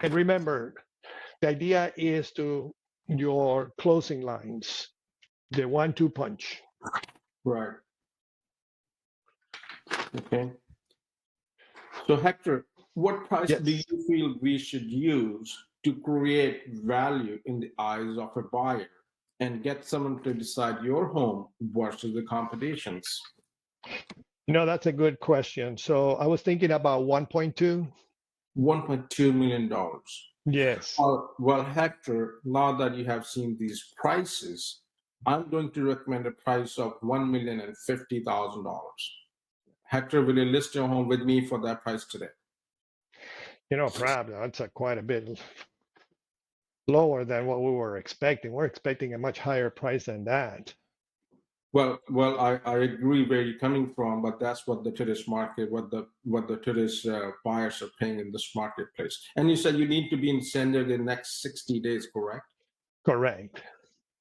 And remember, the idea is to your closing lines, the 1-2 punch. Right. Okay. So Hector, what price Yes. do you feel we should use to create value in the eyes of a buyer and get someone to decide your home versus the competitions? That's a good question. So I was thinking about 1.2. $1.2 million. Yes. Well, Hector, now that you have seen these prices, I'm going to recommend a price of $1,050,000. Hector, will you list your home with me for that price today? Probably that's quite a bit lower than what we were expecting. We're expecting a much higher price than that. Well, I agree where you're coming from, but that's what the tourist market, what the tourist buyers are paying in this marketplace. And you said you need to be in San Diego the next 60 days, correct? Correct.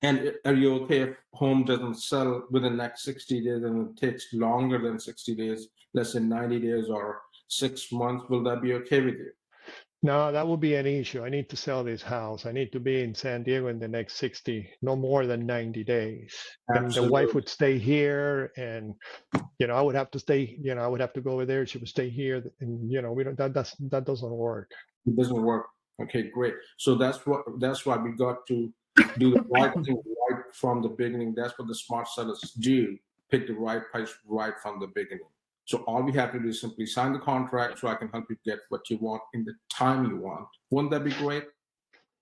And are you okay if home doesn't sell within the next 60 days and it takes longer than 60 days, less than 90 days or 6 months? Will that be okay with you? No, that would be an issue. I need to sell this house. I need to be in San Diego in the next 60, no more than 90 days. And the wife Absolutely. would stay here, and I would have to stay. I would have to go over there. She would stay here, and we don't. That doesn't work. It doesn't work. Okay, great. So that's why we got to do the right thing right from the beginning. That's what the smart sellers do. Pick the right price right from the beginning. So all we have to do is simply sign the contract so I can help you get what you want in the time you want. Wouldn't that be great?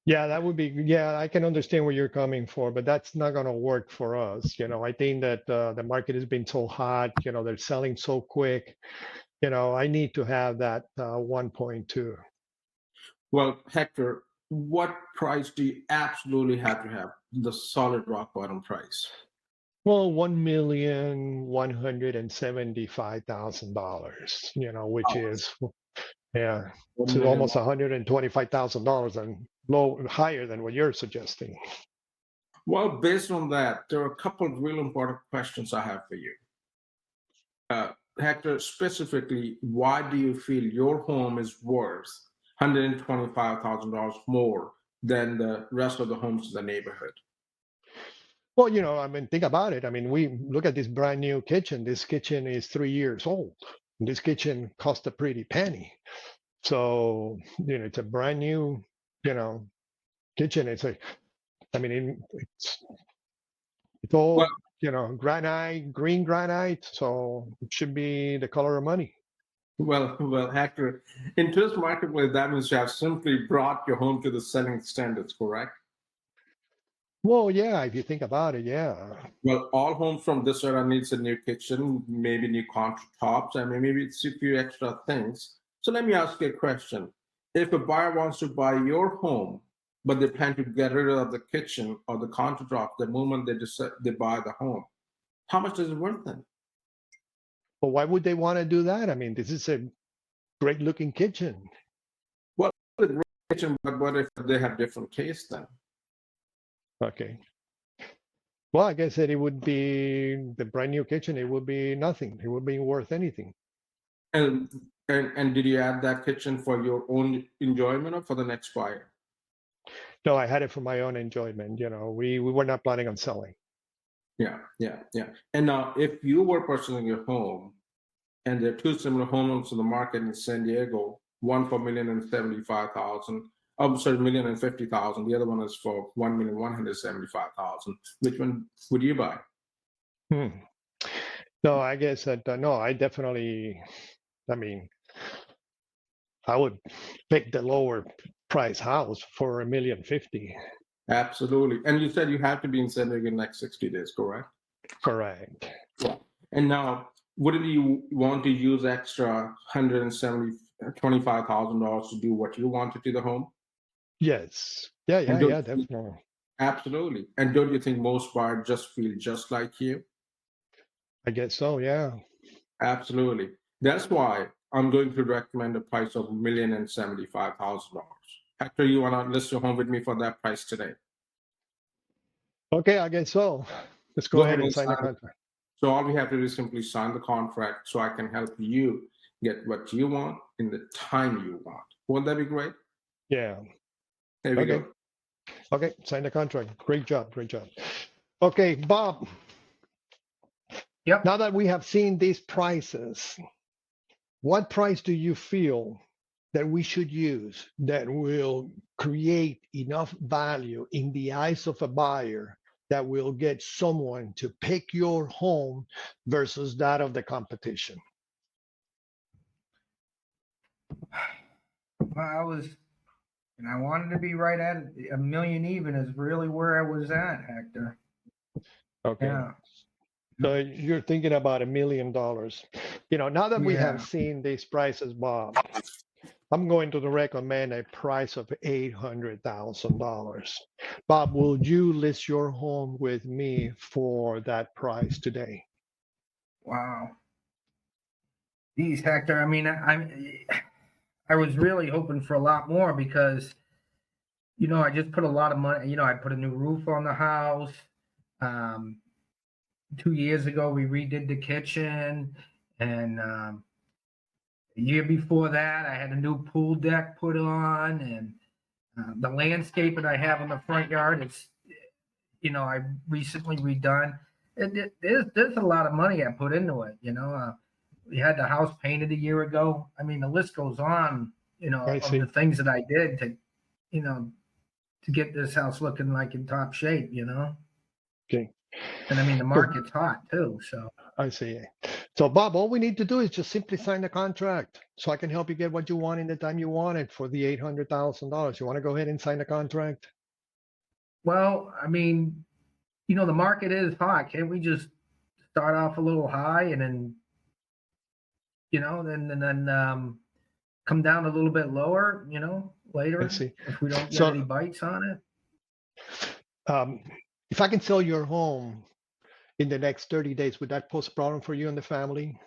Yeah, that would be. Yeah, I can understand where you're coming from, but that's not going to work for us. I think that the market has been so hot. They're selling so quick. I need to have that 1.2. Well, Hector, what price do you absolutely have to have? The solid rock bottom price. Well, $1,175,000. Which is yeah, $1 it's million. almost $125,000 and higher than what you're suggesting. Well, based on that, there are a couple of real important questions I have for you. Hector, specifically, why do you feel your home is worth $125,000 more than the rest of the homes in the neighborhood? Well, think about it. We look at this brand new kitchen. This kitchen is 3 years old. This kitchen cost a pretty penny. So, it's a brand new, kitchen. It's all, Well, granite, green granite. So it should be the color of money. well, Hector, in today's marketplace, that means you have simply brought your home to the selling standards, correct? Well, yeah, if you think about it, yeah. Well, all homes from this era needs a new kitchen, maybe new countertops, and maybe it's a few extra things. So let me ask you a question. If a buyer wants to buy your home, but they plan to get rid of the kitchen or the countertop the moment they decide they buy the home, how much is it worth then? But why would they want to do that? This is a great looking kitchen. Well, the great kitchen, but what if they have different taste then? Okay. Well, I guess that it would be the brand new kitchen. It would be nothing. It would be worth anything. And and did you add that kitchen for your own enjoyment or for the next buyer? No, I had it for my own enjoyment. We were not planning on selling. Yeah, yeah, yeah. And now, if you were purchasing your home, and there are two similar homes on the market in San Diego, one for 1,075,000. I'm sorry, 1,050,000. The other one is for 1,175,000. Which one would you buy? Hmm. No, I guess that no, I definitely. I would pick the lower price house for $1,050,000. Absolutely. And you said you have to be in San Diego in the next 60 days, correct? Correct. Yeah. And now, wouldn't you want to use extra $125,000 to do what you wanted to the home? Yes. Yeah, And yeah, don't yeah, definitely. absolutely. And don't you think most buyers just feel just like you? I guess so, yeah. Absolutely. That's why I'm going to recommend a price of $1,075,000. Hector, you want to list your home with me for that price today? Okay, I guess so. Let's go Go ahead ahead and and sign the sign. contract. So all we have to do is simply sign the contract so I can help you get what you want in the time you want. Won't that be great? Yeah. There we Okay. go. Okay. Sign the contract. Great job. Great job. Okay, Bob. Yep. Now that we have seen these prices, what price do you feel that we should use that will create enough value in the eyes of a buyer that will get someone to pick your home versus that of the competition? Well, I wanted to be right at $1 million even is really where I was at, Hector. Okay. Yeah. So you're thinking about $1 million. Now that we have Yeah. seen these prices, Bob, I'm going to recommend a price of $800,000. Bob, will you list your home with me for that price today? Wow. Geez, Hector. I mean, I was really hoping for a lot more because, I just put a lot of money. I put a new roof on the house. 2 years ago, we redid the kitchen, and the year before that, I had a new pool deck put on, and the landscaping I have in the front yard is, I recently redone. There's a lot of money I put into it. We had the house painted a year ago. I mean, the list goes on. I Of see. the things that I did to get this house looking like in top shape. Okay. And I mean, the market's hot too. So I see. So, Bob, all we need to do is just simply sign the contract so I can help you get what you want in the time you want it for the $800,000. You want to go ahead and sign the contract? well, I mean, the market is hot. Can't we just start off a little high and then, then come down a little bit lower, later I see. if we don't get So, any bites on it? if I can sell your home in the next 30 days, would that pose a problem for you and the family?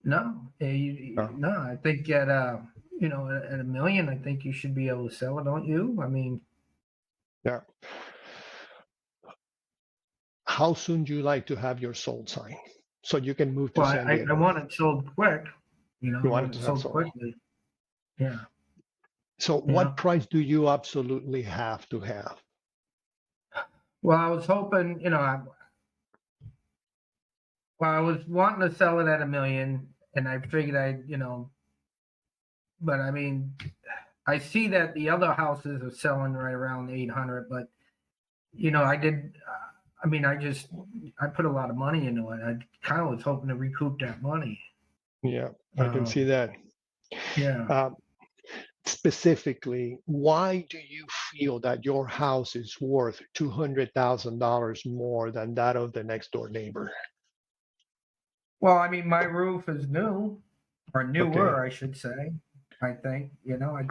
No, No. no. I think at at $1 million, I think you should be able to sell it, don't you? I mean, Yeah. How soon do you like to have your sold sign so you can move to well, San I Diego? want it sold quick. I You want want it it to have sold sold. quickly. Yeah. So what price do you absolutely have to have? Well, I was hoping, I was wanting to sell it at $1 million, and I figured but I mean, I see that the other houses are selling right around 800, but I did. I mean, I put a lot of money into it. I kind of was hoping to recoup that money. Yeah, I can see that. Yeah. Specifically, why do you feel that your house is worth $200,000 more than that of the next door neighbor? Well, I mean, my roof is new, or newer, I should say. I think I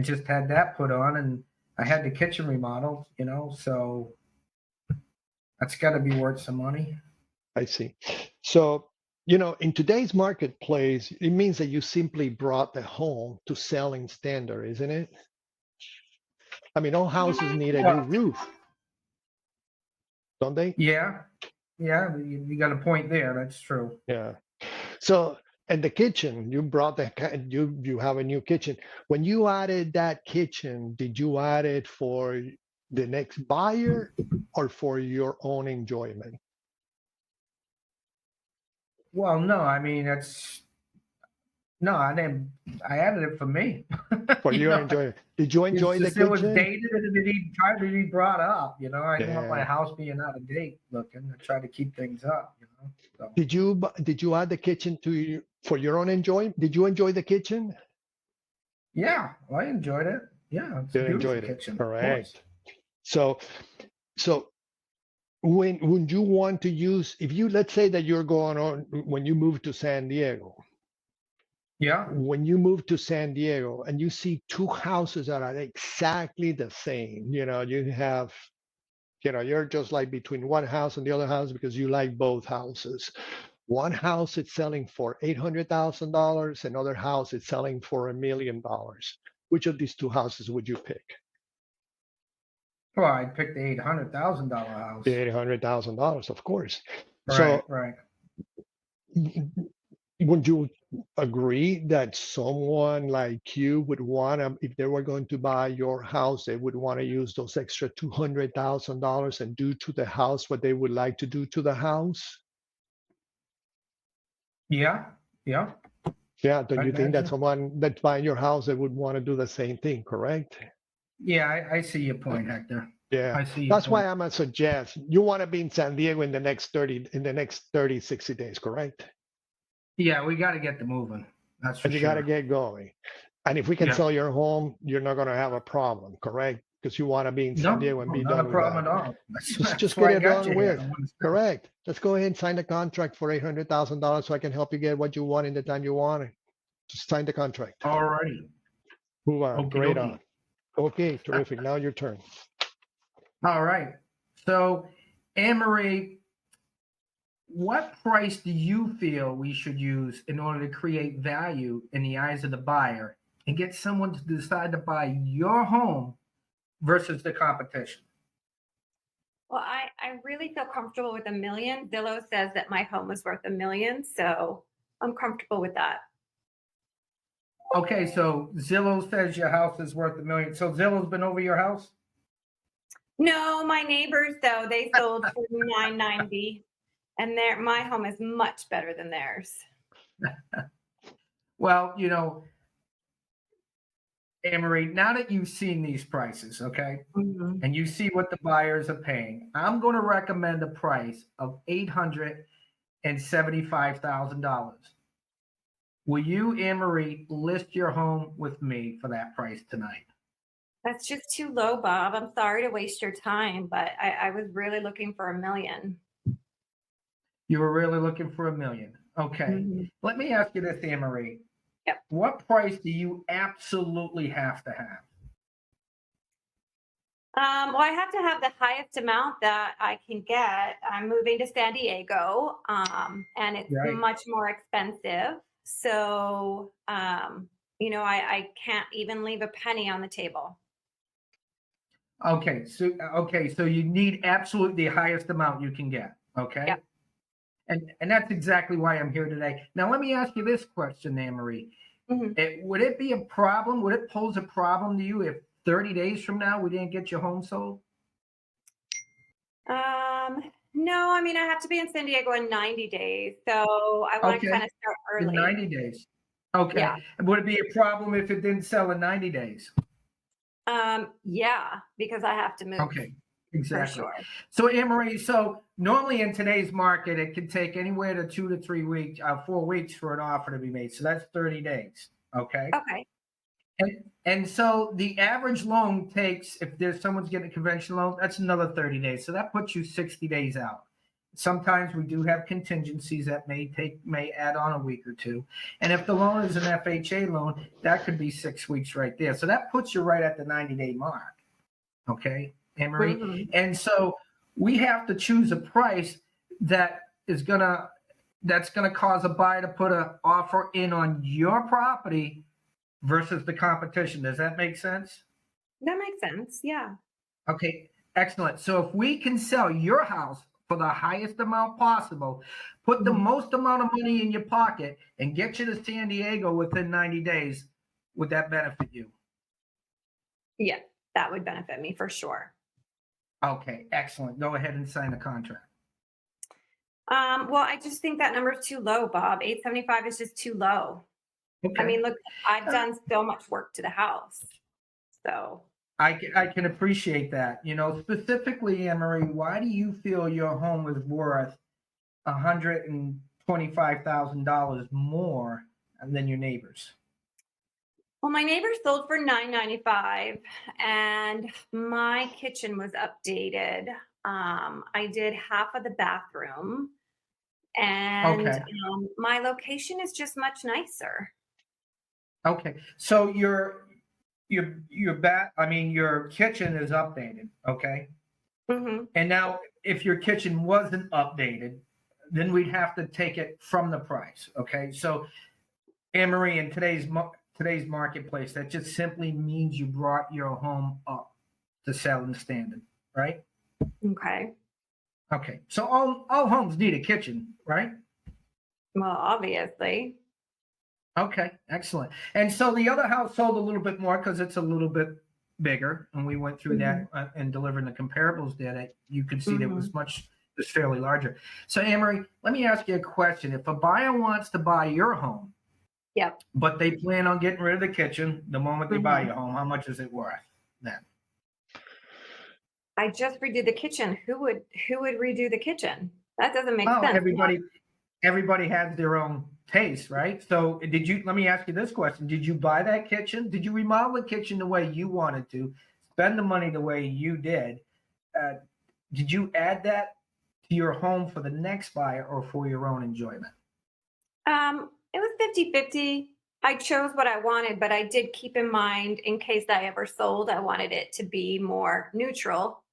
just had that put on, and I had the kitchen remodeled. So that's got to be worth some money. I see. So, in today's marketplace, it means that you simply brought the home to selling standard, isn't it? I mean, all houses need a new roof, don't they? Yeah, you got a point there. That's true. Yeah. So, and the kitchen, you brought you have a new kitchen. When you added that kitchen, did you add it for the next buyer or for your own enjoyment? Well, no, I mean no, I didn't. I added it for me. For your enjoyment. Did you enjoy the kitchen? It was dated and it tried to be brought up. I didn't want my Yeah. house being out of date looking. I tried to keep things up. So. Did you add the kitchen for your own enjoyment? Did you enjoy the kitchen? Yeah, well, I enjoyed it. Yeah, it's a You beautiful enjoyed it. kitchen. Correct. So when you want to use, let's say that you're going on when you move to San Diego. Yeah. When you move to San Diego and you see two houses that are exactly the same, you have, you're just like between one house and the other house because you like both houses. One house is selling for $800,000, another house is selling for $1 million. Which of these two houses would you pick? Well, I picked the $800,000 house. The $800,000, of course. Right. So would you agree that someone like you would want to, if they were going to buy your house, they would want to use those extra $200,000 and do to the house what they would like to do to the house? Yeah, yeah. Yeah, don't you think that That's- someone that's buying your house, they would want to do the same thing, correct? Yeah, I see your point, Hector. Yeah, I see your that's why point. I'm gonna suggest you want to be in San Diego in the next 30, 60 days, correct? Yeah, we got to get the moving. That's for And you got to sure. get going. And if we can Yeah. sell your home, you're not gonna have a problem, correct? Because you want to be in San No, Diego and be not a done with problem that. at all. That's Just get why I it got you done here. with. I wanna say- Correct. Let's go ahead and sign the contract for $800,000 so I can help you get what you want in the time you want it. Just sign the contract. Alrighty. Move on. Okie Great dokie. on. Okay, terrific. Now your turn. All right. So, Anne-Marie, what price do you feel we should use in order to create value in the eyes of the buyer and get someone to decide to buy your home versus the competition? Well, I really feel comfortable with $1 million. Zillow says that my home is worth $1 million, so I'm comfortable with that. Okay, so Zillow says your house is worth $1 million. So Zillow's been over your house? No, my neighbors though, they sold for $990, and my home is much better than theirs. Well, you know, Anne-Marie, now that you've seen these prices, okay, Mhm. and you see what the buyers are paying, I'm going to recommend a price of $875,000. Will you, Anne-Marie, list your home with me for that price tonight? That's just too low, Bob. I'm sorry to waste your time, but I was really looking for $1 million. You were really looking for $1 million. Okay. Mhm. Let me ask you this, Anne-Marie. Yep. What price do you absolutely have to have? Well, I have to have the highest amount that I can get. I'm moving to San Diego, and it's Right. much more expensive. So, I can't even leave a penny on the table. Okay, so you need absolutely the highest amount you can get. Okay. Yep. And that's exactly why I'm here today. Now let me ask you this question, Anne-Marie. Mhm. Would it be a problem? Would it pose a problem to you if 30 days from now we didn't get your home sold? No, I mean, I have to be in San Diego in 90 days, so I want to Okay. kind of start In early. 90 days. Okay. Yeah. Would it be a problem if it didn't sell in 90 days? Yeah, because I have to move Okay. for Exactly. sure. So Anne-Marie, so normally in today's market, it can take anywhere to 2 to 3 weeks, 4 weeks for an offer to be made. So that's 30 days. Okay. Okay. And so the average loan takes, if there's someone's getting a conventional loan, that's another 30 days. So that puts you 60 days out. Sometimes we do have contingencies that may add on a week or two. And if the loan is an FHA loan, that could be 6 weeks right there. So that puts you right at the 90-day mark. Okay, Anne-Marie? Mhm. And so we have to choose a price that's gonna cause a buyer to put an offer in on your property versus the competition. Does that make sense? That makes sense. Yeah. Okay, excellent. So if we can sell your house for the highest amount possible, put the Mhm. most amount of money in your pocket, and get you to San Diego within 90 days, would that benefit you? Yeah, that would benefit me for sure. Okay, excellent. Go ahead and sign the contract. Well, I just think that number is too low, Bob. 875 is just too low. Okay. I mean, look, I've done so much work to the house. So, I can appreciate that. You know, specifically, Anne-Marie, why do you feel your home is worth $125,000 more than your neighbors? well, my neighbor sold for $995, and my kitchen was updated. I did half of the bathroom, and Okay. my location is just much nicer. Okay. So your kitchen is updated. Okay. Hmm. And now, if your kitchen wasn't updated, then we'd have to take it from the price. Okay. So, Anne-Marie, in today's marketplace, that just simply means you brought your home up to selling standard, right? Okay. Okay. So all homes need a kitchen, right? Well, obviously. Okay, excellent. And so the other house sold a little bit more because it's a little bit bigger, and we went through that and delivering the comparables there. You could see that it was fairly larger. So, Anne-Marie, let me ask you a question. If a buyer wants to buy your home, Yep. but they plan on getting rid of the kitchen the moment they buy your home, how much is it worth then? I just redid the kitchen. Who would redo the kitchen? That doesn't make Oh, sense. everybody has their own taste, right? So let me ask you this question. Did you buy that kitchen? Did you remodel the kitchen the way you wanted to, spend the money the way you did? Did you add that to your home for the next buyer or for your own enjoyment? It was 50-50. I chose what I wanted, but I did keep in mind in case I ever sold, I wanted it to be more neutral.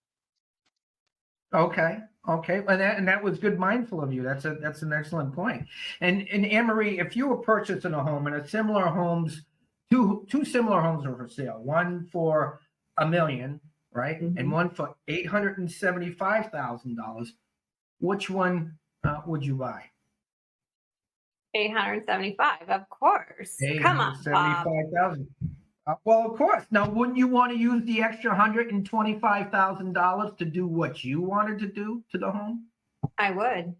Okay. And that was good mindful of you. That's an excellent point. And Anne-Marie, if you were purchasing a home and a similar homes, two similar homes are for sale, one for $1 million, right? And one for $875,000, which one would you buy? 875, of course. Come on, Bob. 875,000. Well, of course. Now, wouldn't you want to use the extra $125,000 to do what you wanted to do to the home? I would.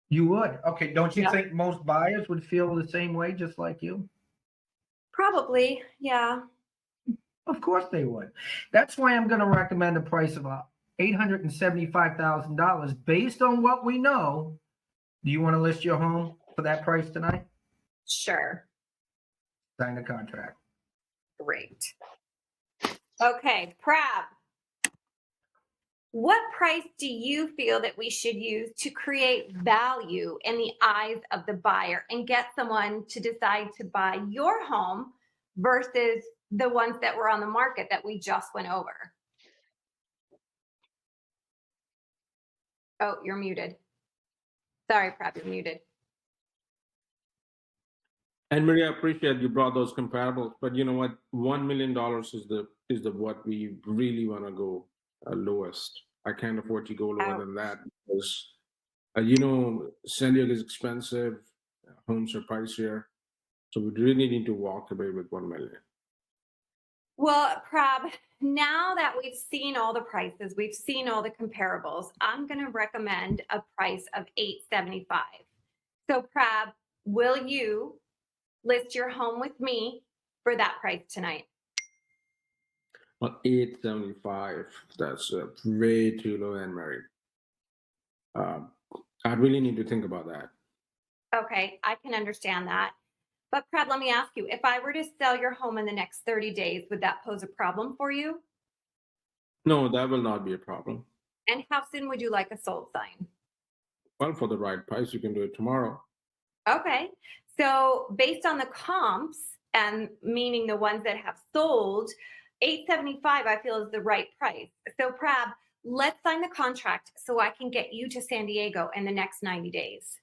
You would. Okay. Don't you Yeah. think most buyers would feel the same way, just like you? Probably, yeah. Of course they would. That's why I'm going to recommend a price of $875,000 based on what we know. Do you want to list your home for that price tonight? Sure. Sign the contract. Great. Okay, Prab. What price do you feel that we should use to create value in the eyes of the buyer and get someone to decide to buy your home versus the ones that were on the market that we just went over? Oh, you're muted. Sorry, Prab, you're muted. And Maria, I appreciate you brought those comparables, but you know what? $1 million is the what we really want to go lowest. I can't afford to go lower than that because San Diego is expensive, homes are pricier, so we really need to walk away with 1 million. Well, Prab, now that we've seen all the prices, we've seen all the comparables, I'm going to recommend a price of $875. So, Prab, will you list your home with me for that price tonight? Well, 875, that's way too low, Anne-Marie. I really need to think about that. Okay, I can understand that. But Prab, let me ask you, if I were to sell your home in the next 30 days, would that pose a problem for you? No, that will not be a problem. And how soon would you like a sold sign? Well, for the right price, you can do it tomorrow. Okay, so based on the comps, and meaning the ones that have sold, $875 I feel is the right price. So Prab, let's sign the contract so I can get you to San Diego in the next 90 days.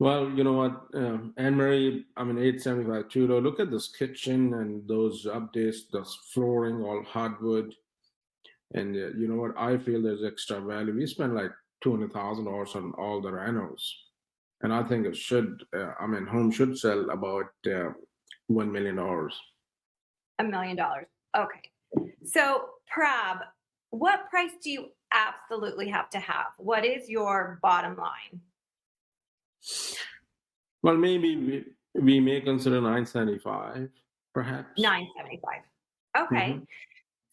Well, you know what, Anne-Marie, I mean, 875 too low. Look at this kitchen and those updates, this flooring, all hardwood. And you know what, I feel there's extra value. We spend like $200,000 on all the renos. And I think it should, home should sell about $1 million. $1 million. Okay. So Prab, what price do you absolutely have to have? What is your bottom line? Well, maybe we may consider 975, perhaps. 975. Okay.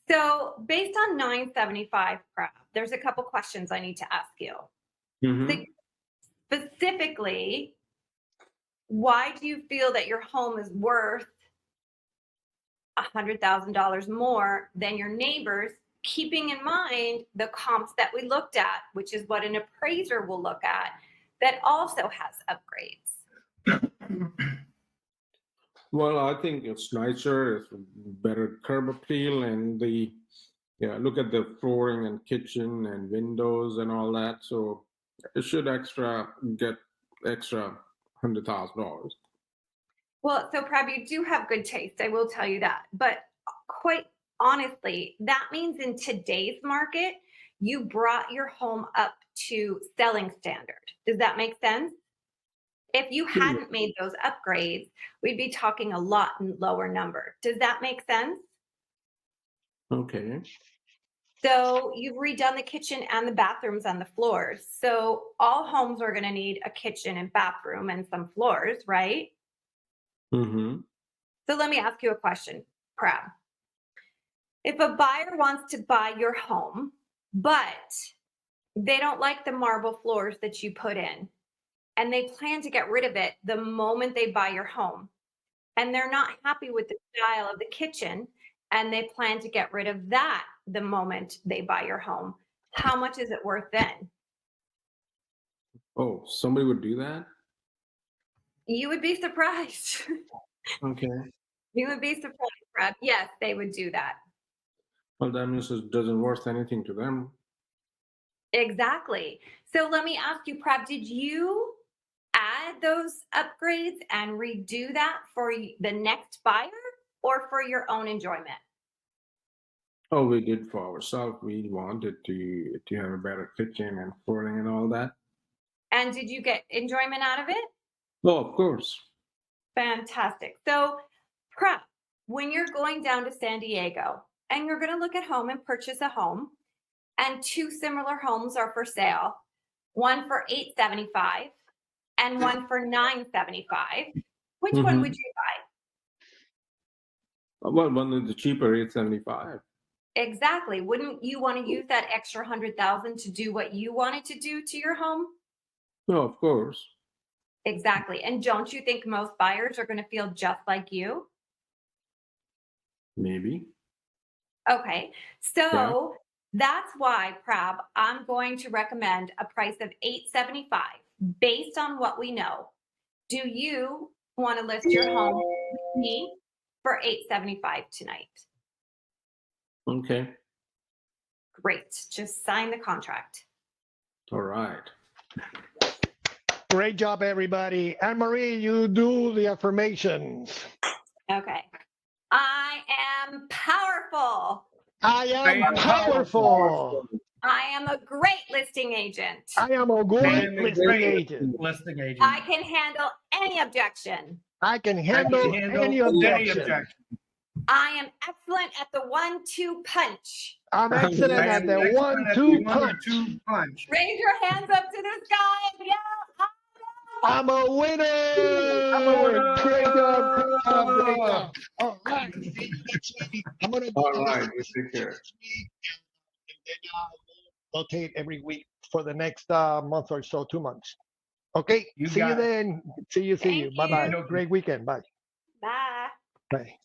So based on 975, Prab, there's a couple questions I need to ask you. So specifically, why do you feel that your home is worth $100,000 more than your neighbors, keeping in mind the comps that we looked at, which is what an appraiser will look at, that also has upgrades? Well, I think it's nicer, it's better curb appeal, and look at the flooring and kitchen and windows and all that. So it should get extra $100,000. Well, so Prab, you do have good taste. I will tell you that. But quite honestly, that means in today's market, you brought your home up to selling standard. Does that make sense? If you hadn't made those upgrades, we'd be talking a lot lower number. Does that make sense? Okay. So you've redone the kitchen and the bathrooms and the floors. So all homes are going to need a kitchen and bathroom and some floors, right? Mm-hmm. So let me ask you a question, Crab. If a buyer wants to buy your home, but they don't like the marble floors that you put in, and they plan to get rid of it the moment they buy your home, and they're not happy with the style of the kitchen, and they plan to get rid of that the moment they buy your home, how much is it worth then? Oh, somebody would do that? You would be surprised. Okay. You would be surprised, Brad. Yes, they would do that. Well, that means it doesn't worth anything to them. Exactly. So let me ask you, Prab, did you add those upgrades and redo that for the next buyer or for your own enjoyment? Oh, we did for ourselves. We wanted to have a better kitchen and flooring and all that. And did you get enjoyment out of it? Oh, of course. Fantastic. So, Prab, when you're going down to San Diego and you're going to look at home and purchase a home, and two similar homes are for sale, one for $875 and one for $975, which one would you buy? Well, one is the cheaper, 875. Exactly. Wouldn't you want to use that extra 100,000 to do what you wanted to do to your home? No, of course. Exactly. And don't you think most buyers are going to feel just like you? Maybe. Okay. So that's why, Prab, I'm going to recommend a price of $875 based on what we know. Do you want to list your home with me for $875 tonight? Okay. Great. Just sign the contract. All right. Great job, everybody. Anne-Marie, you do the affirmations. Okay. I am powerful. I am powerful. I am a great listing agent. I am a great listing agent. Listing agent. I can handle any objection. I can handle any objection. I am excellent at the 1-2 punch. I'm excellent at the 1-2 punch. Raise your hands up to the sky and yell, I'm a winner. Great job. Great job. All right. See you next week. I'm gonna do All this right. next Take care. week, and then I'll rotate every week for the next month or so, 2 months. Okay. You See you got it. then. See you. Thank Bye bye. you. Great weekend. Bye. Bye. Bye.